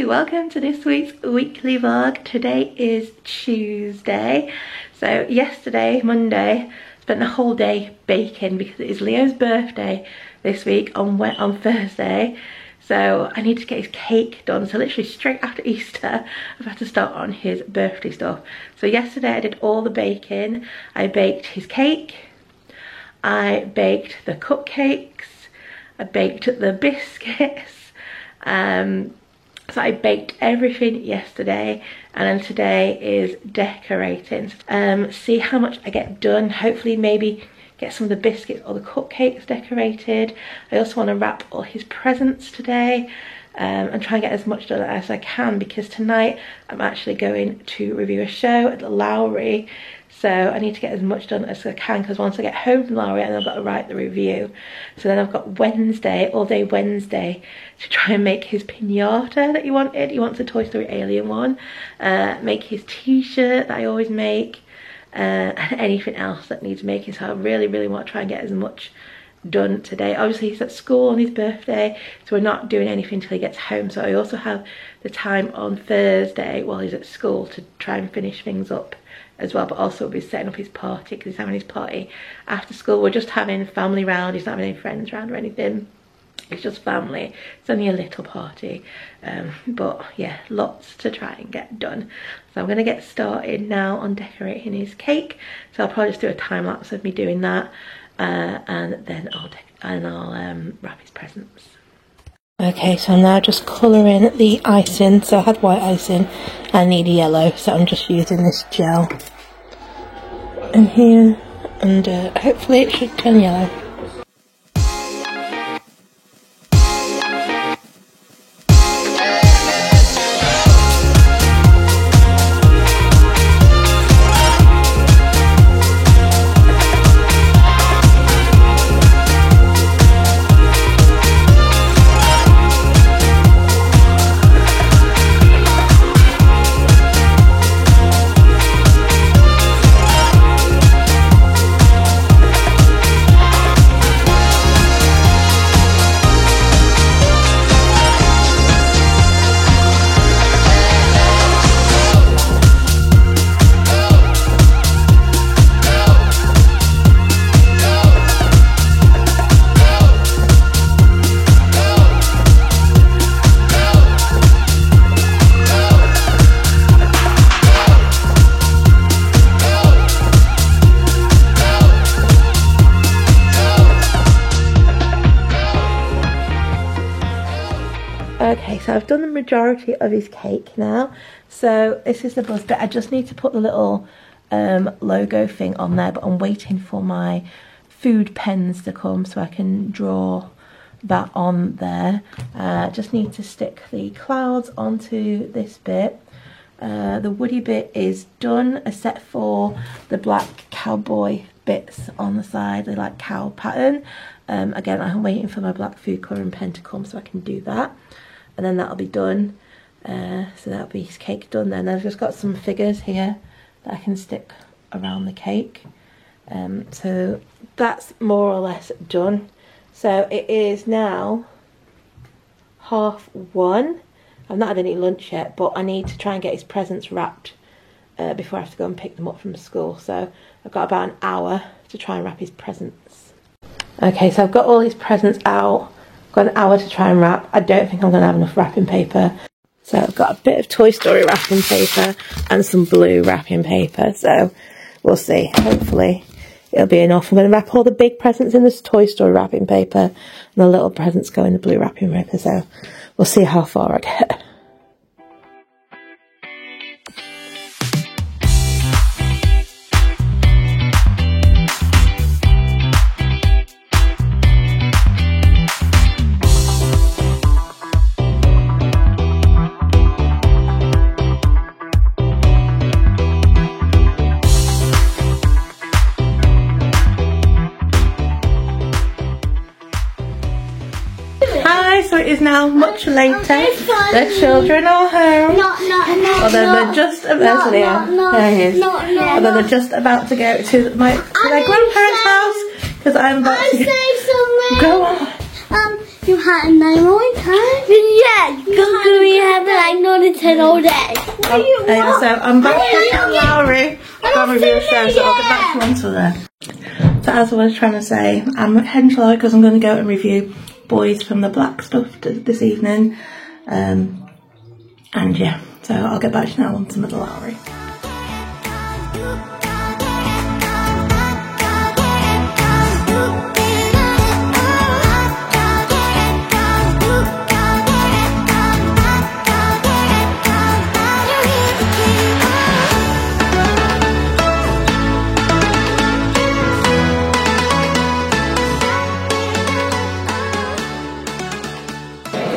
welcome to this week's weekly vlog. Today is Tuesday. So yesterday, Monday, spent the whole day baking because it is Leo's birthday this week on Thursday. So I need to get his cake done. So literally straight after Easter, I've had to start on his birthday stuff. So yesterday I did all the baking. I baked his cake, I baked the cupcakes, I baked the biscuits. So I baked everything yesterday, and then today is decorating. See how much I get done. Hopefully maybe get some of the biscuits or the cupcakes decorated. I also want to wrap all his presents today and try and get as much done as I can, because tonight I'm actually going to review a show at the Lowry. So I need to get as much done as I can, because once I get home from Lowry, I've got to write the review. So then I've got Wednesday, all day Wednesday, to try and make his pinata that he wanted. He wants a Toy Story Alien one. Make his t-shirt that I always make. And anything else that needs making. So I really want to try and get as much done today. Obviously he's at school on his birthday, so we're not doing anything till he gets home. So I also have the time on Thursday while he's at school to try and finish things up as well, but also we'll be setting up his party, because he's having his party after school. We're just having family round. He's not having any friends round or anything. It's just family. It's only a little party, but yeah, lots to try and get done. So I'm going to get started now on decorating his cake. So I'll probably just do a time lapse of me doing that, and then I'll wrap his presents. Okay, so I'm now just colouring the icing. So I had white icing, I need yellow, so I'm just using this gel in here, and hopefully it should turn yellow. Okay, so I've done the majority of his cake now. So this is the buzz bit. I just need to put the little logo thing on there, but I'm waiting for my food pens to come so I can draw that on there. Just need to stick the clouds onto this bit. The woody bit is done, except for the black cowboy bits on the side, the like cow pattern. Again, I'm waiting for my black food colouring pen to come so I can do that. And then that'll be done. So that'll be his cake done then. I've just got some figures here that I can stick around the cake. So that's more or less done. So it is now 1:30. I've not had any lunch yet, but I need to try and get his presents wrapped before I have to go and pick them up from school. So I've got about an hour to try and wrap his presents. Okay, so I've got all his presents out. Got an hour to try and wrap. I don't think I'm going to have enough wrapping paper. So I've got a bit of Toy Story wrapping paper and some blue wrapping paper. So we'll see. Hopefully it'll be enough. I'm going to wrap all the big presents in this Toy Story wrapping paper, and the little presents go in the blue wrapping paper. So we'll see how far I get. So it is now much later. The children are home. Although they're just about they're just about to go to their grandparents' house, because I'm about to go on. You had 9 more times? Yeah, we have like 9 to 10 all day. So I'm back at Lowry. I'm review a show, so I'll get back to you onto there. So as I was trying to say, I'm heading to Lowry because I'm going to go and review Boys from the Black stuff this evening. And yeah, so I'll get back to you now on some of the Lowry.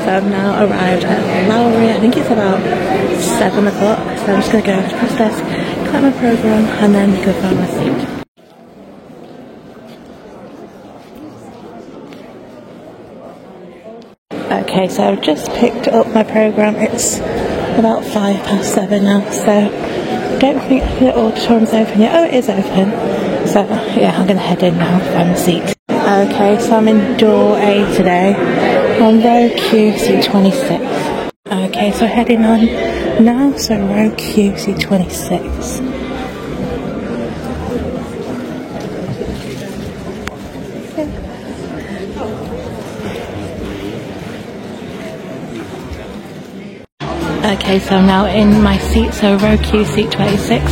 So I've now arrived at Lowry. I think it's about 7 o'clock. So I'm just going to go to the desk, collect my programme and then go find my seat. Okay, so I've just picked up my programme. It's about 7:05 now. So I don't think the auditorium's open yet. Oh, it is open. So yeah, I'm going to head in now and find my seat. Okay, so I'm in door A today. On row Q, seat 26. Okay, so heading on now, so row Q, seat 26. Okay, so I'm now in my seat, so row Q, seat 26.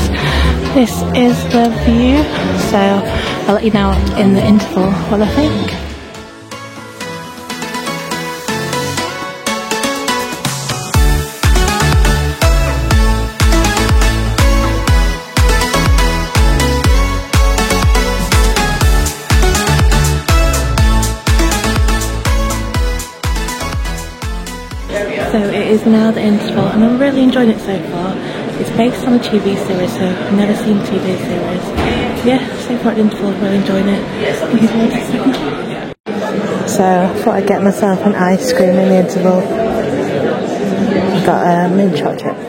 This is the view, so I'll let you know in the interval what I think. So it is now the interval and I'm really enjoying it so far. It's based on a TV series, so I've never seen a TV series. Yeah, so far at the interval, really enjoying it. So I thought I'd get myself an ice cream in the interval. I've got mint chocolate.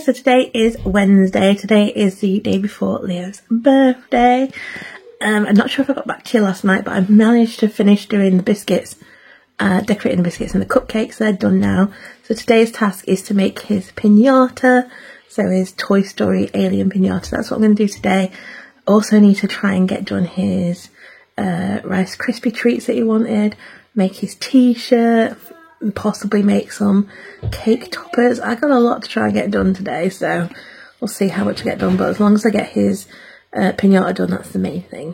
So today is Wednesday. Today is the day before Leo's birthday. I'm not sure if I got back to you last night, but I managed to finish doing the biscuits, decorating the biscuits and the cupcakes. They're done now. So today's task is to make his piñata. So his Toy Story alien piñata. That's what I'm going to do today. Also need to try and get done his Rice Krispie treats that he wanted. Make his t-shirt. Possibly make some cake toppers. I got a lot to try and get done today, so we'll see how much I get done, but as long as I get his piñata done, that's the main thing.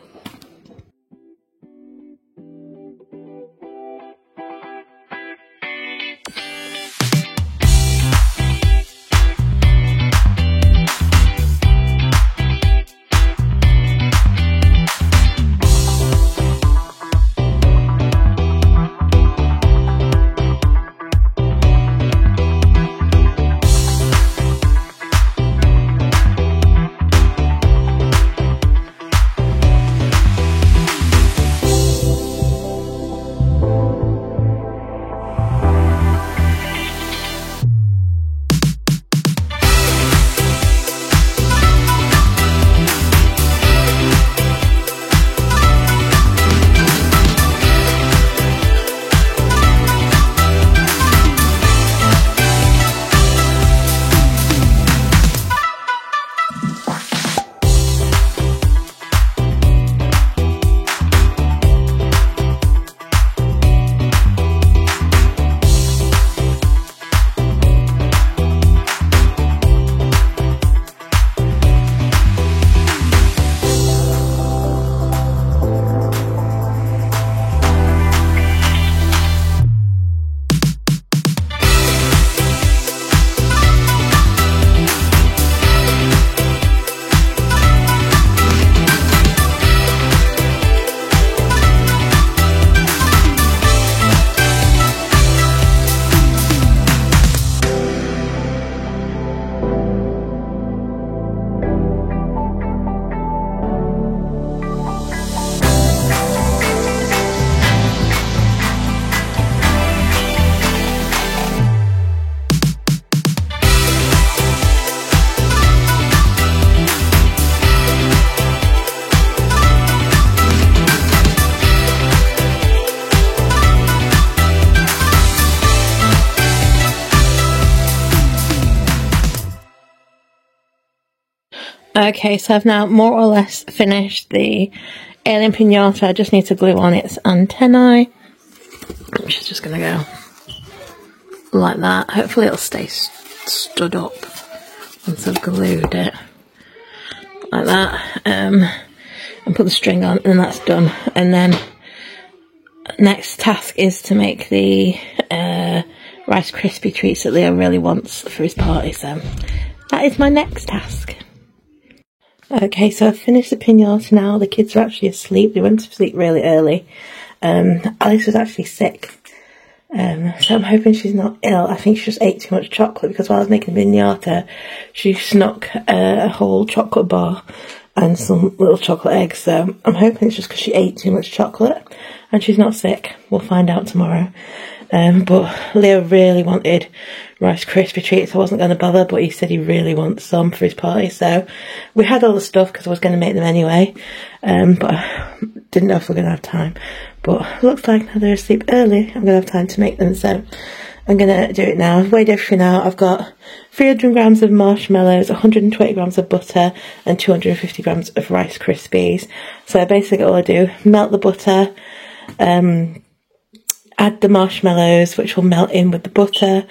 Okay, so I've now more or less finished the alien pinata. I just need to glue on its antennae, which is just going to go like that. Hopefully it'll stay stood up once I've glued it. Like that. And put the string on, and that's done. And then next task is to make the Rice Krispie treats that Leo really wants for his party. So that is my next task. Okay, so I've finished the pinata now. The kids are actually asleep. They went to sleep really early. Alice was actually sick. So I'm hoping she's not ill. I think she just ate too much chocolate, because while I was making the pinata, she snuck a whole chocolate bar and some little chocolate eggs. So I'm hoping it's just because she ate too much chocolate and she's not sick. We'll find out tomorrow. But Leo really wanted Rice Krispie treats. I wasn't going to bother, but he said he really wants some for his party. So we had all the stuff because I was going to make them anyway. But I didn't know if we were going to have time. But looks like now they're asleep early, I'm going to have time to make them. So I'm going to do it now. I've weighed everything out. I've got 300 grams of marshmallows, 120 grams of butter, and 250 grams of Rice Krispies. So basically all I do, melt the butter, add the marshmallows, which will melt in with the butter,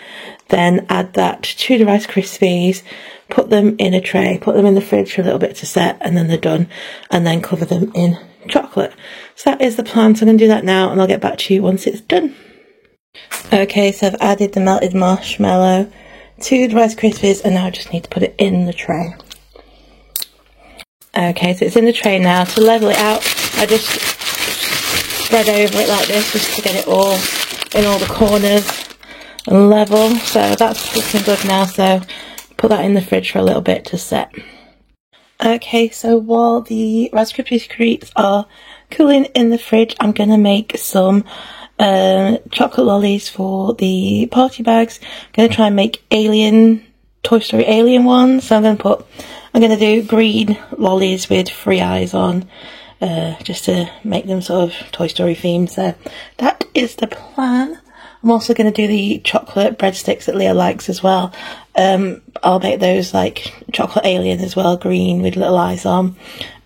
then add that to the Rice Krispies, put them in a tray, put them in the fridge for a little bit to set, and then they're done, and then cover them in chocolate. So that is the plan. So I'm going to do that now, and I'll get back to you once it's done. Okay, so I've added the melted marshmallow to the Rice Krispies, and now I just need to put it in the tray. Okay, so it's in the tray now. To level it out, I just spread over it like this, just to get it all in all the corners and level. So that's looking good now, so put that in the fridge for a little bit to set. Okay, so while the Rice Krispie treats are cooling in the fridge, I'm going to make some chocolate lollies for the party bags. I'm going to try and make Toy Story Alien ones. So I'm going to do green lollies with 3 eyes on, just to make them sort of Toy Story themed. So that is the plan. I'm also going to do the chocolate breadsticks that Leo likes as well. I'll make those like chocolate alien as well, green with little eyes on.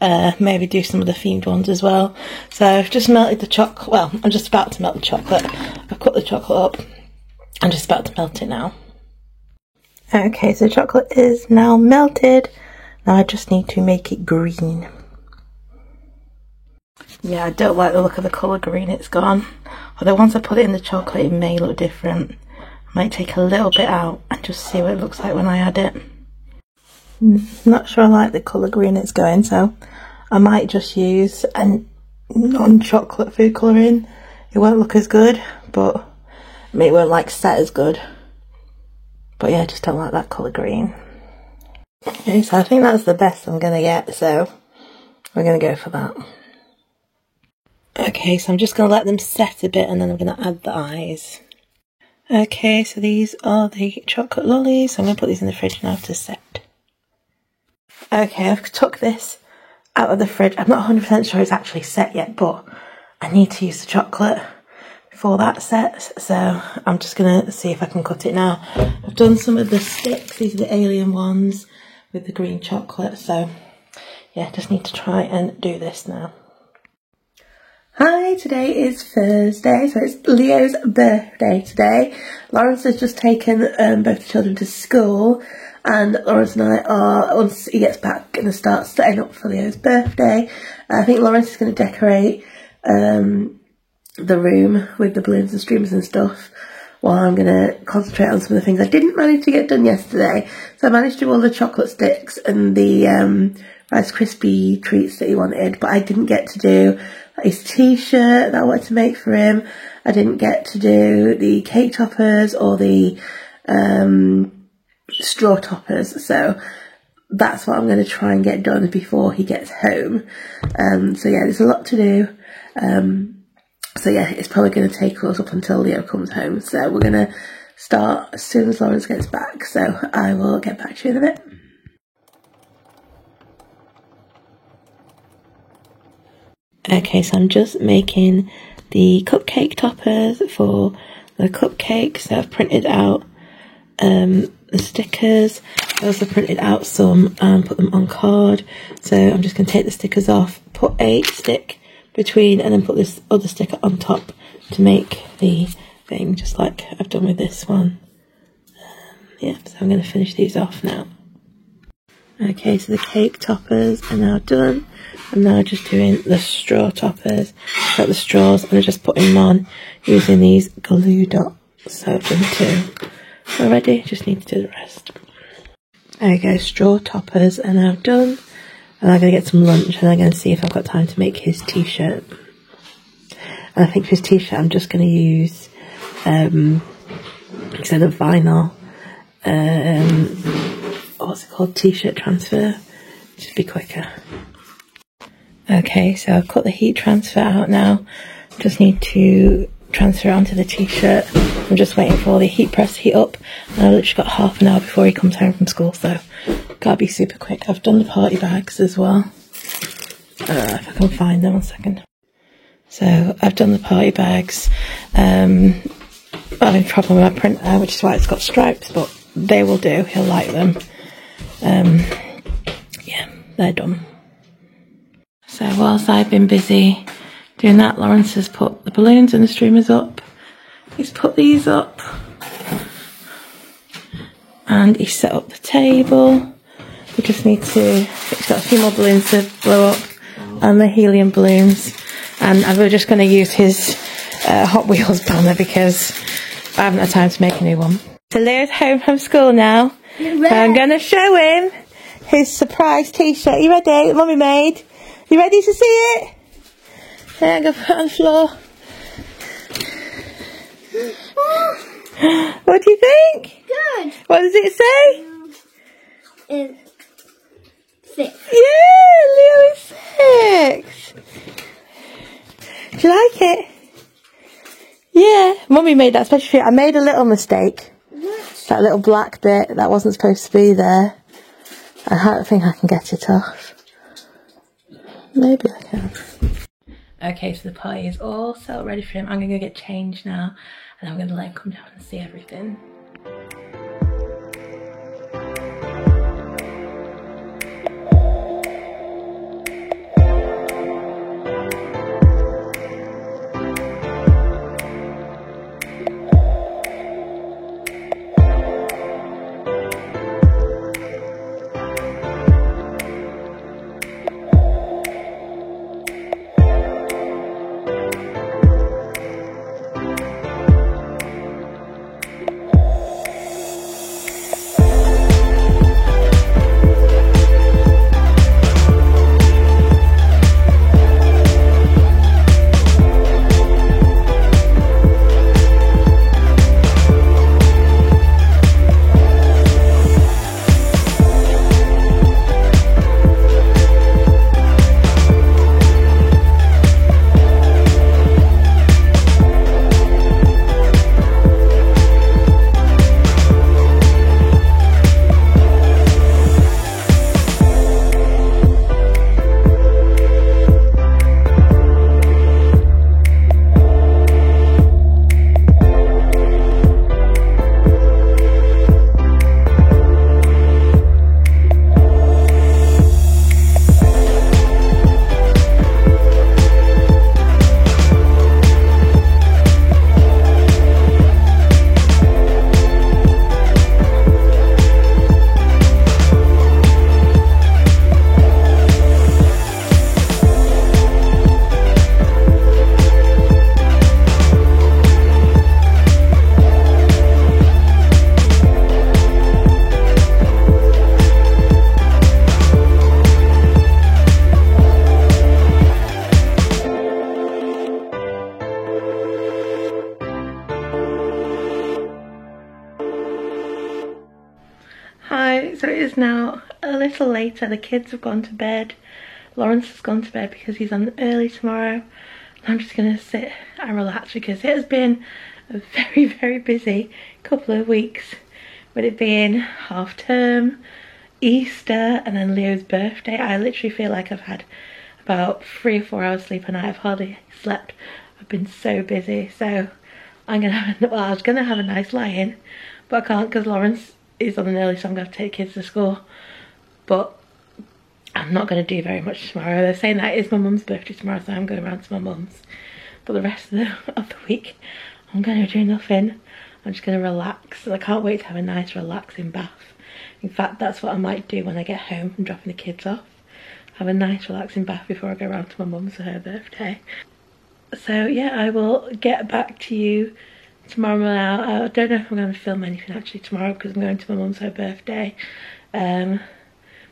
Maybe do some of the themed ones as well. So I've just melted the chocolate. Well, I'm just about to melt the chocolate. I've cut the chocolate up. I'm just about to melt it now. Okay, so chocolate is now melted. Now I just need to make it green. Yeah, I don't like the look of the colour green it's gone. Although once I put it in the chocolate, it may look different. I might take a little bit out and just see what it looks like when I add it. Not sure I like the colour green it's going, so I might just use a non-chocolate food colouring. It won't look as good, but I mean, it won't like set as good. But yeah, I just don't like that colour green. Okay, so I think that's the best I'm going to get, so we're going to go for that. Okay, so I'm just going to let them set a bit, and then I'm going to add the eyes. Okay, so these are the chocolate lollies. I'm going to put these in the fridge now to set. Okay, I've took this out of the fridge. I'm not 100% sure it's actually set yet, but I need to use the chocolate before that sets. So I'm just going to see if I can cut it now. I've done some of the sticks. These are the alien ones with the green chocolate. So yeah, just need to try and do this now. Hi, today is Thursday, so it's Leo's birthday today. Lawrence has just taken both the children to school, and Lawrence and I are, once he gets back, going to start setting up for Leo's birthday. I think Lawrence is going to decorate the room with the balloons and streamers and stuff, while I'm going to concentrate on some of the things I didn't manage to get done yesterday. So I managed to do all the chocolate sticks and the Rice Krispie treats that he wanted, but I didn't get to do his t-shirt that I wanted to make for him. I didn't get to do the cake toppers or the straw toppers, so that's what I'm going to try and get done before he gets home. So yeah, there's a lot to do. So yeah, it's probably going to take us up until Leo comes home, so we're going to start as soon as Lawrence gets back, so I will get back to you in a bit. Okay, so I'm just making the cupcake toppers for the cupcakes. So I've printed out the stickers. I also printed out some and put them on card. So I'm just going to take the stickers off, put a stick between, and then put this other sticker on top to make the thing, just like I've done with this one. Yeah, so I'm going to finish these off now. Okay, so the cake toppers are now done. I'm now just doing the straw toppers. Got the straws and I'm just putting them on using these glue dots. So I've done 2 already, just need to do the rest. There we go, straw toppers are now done. And I'm going to get some lunch and I'm going to see if I've got time to make his t-shirt. And I think for his t-shirt I'm just going to use, instead of vinyl, what's it called, t-shirt transfer. Should be quicker. Okay, so I've cut the heat transfer out now. Just need to transfer it onto the t-shirt. I'm just waiting for the heat press to heat up. And I've literally got half an hour before he comes home from school, so gotta be super quick. I've done the party bags as well. If I can find them, 1 second. So I've done the party bags. I'm having trouble with my printer, which is why it's got stripes, but they will do. He'll like them. Yeah, they're done. So whilst I've been busy doing that, Lawrence has put the balloons and the streamers up. He's put these up. And he's set up the table. We just need to, he's got a few more balloons to blow up and the helium balloons. And we're just going to use his Hot Wheels banner because I haven't had time to make a new one. So Leo's home from school now. I'm going to show him his surprise t-shirt. You ready? Mummy made. You ready to see it? There, I'm going to put it on the floor. What do you think? Good. What does it say? It's 6. Yeah, Leo is 6. Do you like it? Yeah, Mummy made that especially for you. I made a little mistake. What? That little black bit that wasn't supposed to be there. I don't think I can get it off. Maybe I can. Okay, so the party is all set ready for him. I'm going to go get changed now and I'm going to let him come down and see everything. Hi, so it is now a little later. The kids have gone to bed. Lawrence has gone to bed because he's on early tomorrow. I'm just going to sit and relax because it has been a very, very busy couple of weeks, with it being half term, Easter, and then Leo's birthday. I literally feel like I've had about 3 or 4 hours sleep a night. I've hardly slept. I've been so busy. So I'm gonna have, well, I was gonna have a nice lie-in, but I can't because Lawrence is on an early, so I'm going to take kids to school. But I'm not going to do very much tomorrow. They're saying that it is my mum's birthday tomorrow, so I'm going around to my mum's. But the rest of the week, I'm going to do nothing. I'm just going to relax, and I can't wait to have a nice relaxing bath. In fact, that's what I might do when I get home from dropping the kids off. Have a nice relaxing bath before I go around to my mum's for her birthday. So yeah, I will get back to you tomorrow morning. I don't know if I'm going to film anything actually tomorrow because I'm going to my mum's for her birthday. But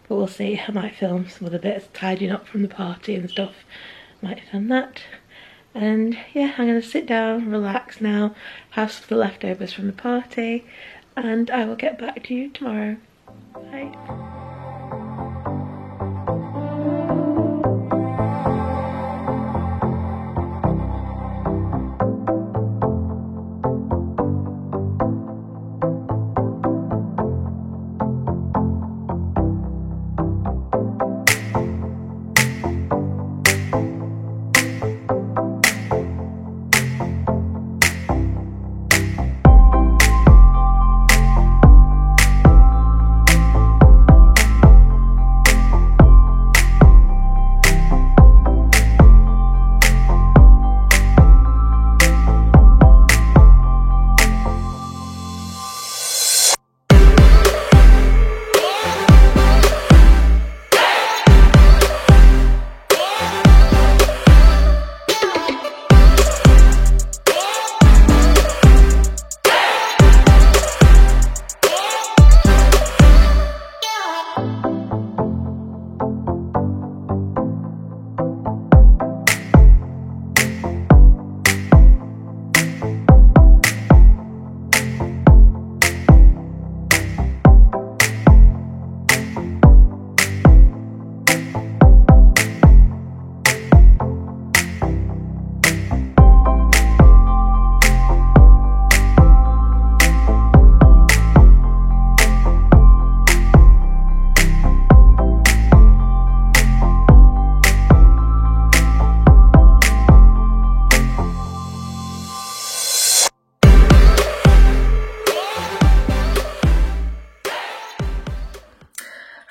we'll see. I might film some other bits, tidying up from the party and stuff. Might film that. And yeah, I'm going to sit down, relax now, have some of the leftovers from the party, and I will get back to you tomorrow. Bye.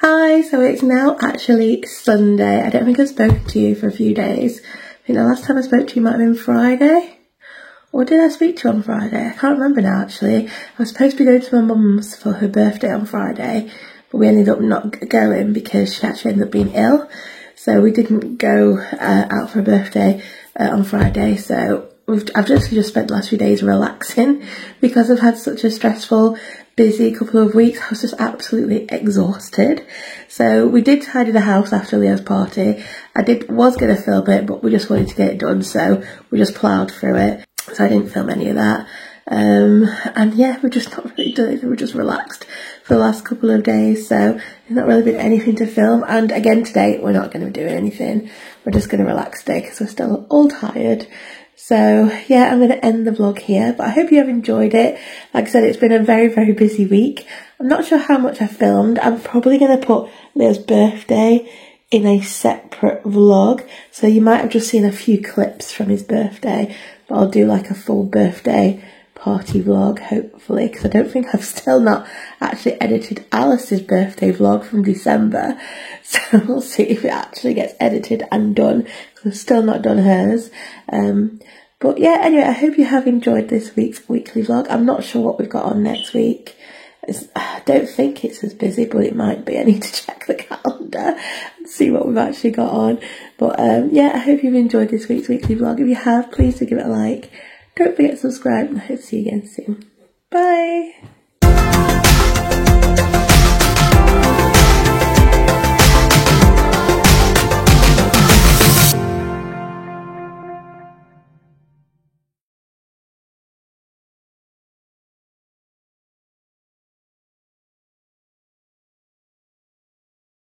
Hi, so it's now actually Sunday. I don't think I've spoken to you for a few days. I think the last time I spoke to you might have been Friday. Or did I speak to you on Friday? I can't remember now actually. I was supposed to be going to my mum's for her birthday on Friday, but we ended up not going because she actually ended up being ill. So we didn't go out for her birthday on Friday. So I've just spent the last few days relaxing because I've had such a stressful, busy couple of weeks. I was just absolutely exhausted. So we did tidy the house after Leo's party. I was going to film it, but we just wanted to get it done, so we just ploughed through it. So I didn't film any of that. And yeah, we're just not really doing it. We're just relaxed for the last couple of days. So there's not really been anything to film. And again today, we're not going to be doing anything. We're just going to relax today because we're still all tired. So yeah, I'm going to end the vlog here, but I hope you have enjoyed it. Like I said, it's been a very, very busy week. I'm not sure how much I filmed. I'm probably going to put Leo's birthday in a separate vlog. So you might have just seen a few clips from his birthday, but I'll do like a full birthday party vlog, hopefully, because I don't think I've still not actually edited Alice's birthday vlog from December. So we'll see if it actually gets edited and done, because I've still not done hers. But yeah, anyway, I hope you have enjoyed this week's weekly vlog. I'm not sure what we've got on next week. I don't think it's as busy, but it might be. I need to check the calendar and see what we've actually got on. But yeah, I hope you've enjoyed this week's weekly vlog. If you have, please do give it a like. Don't forget to subscribe, and I hope to see you again soon. Bye!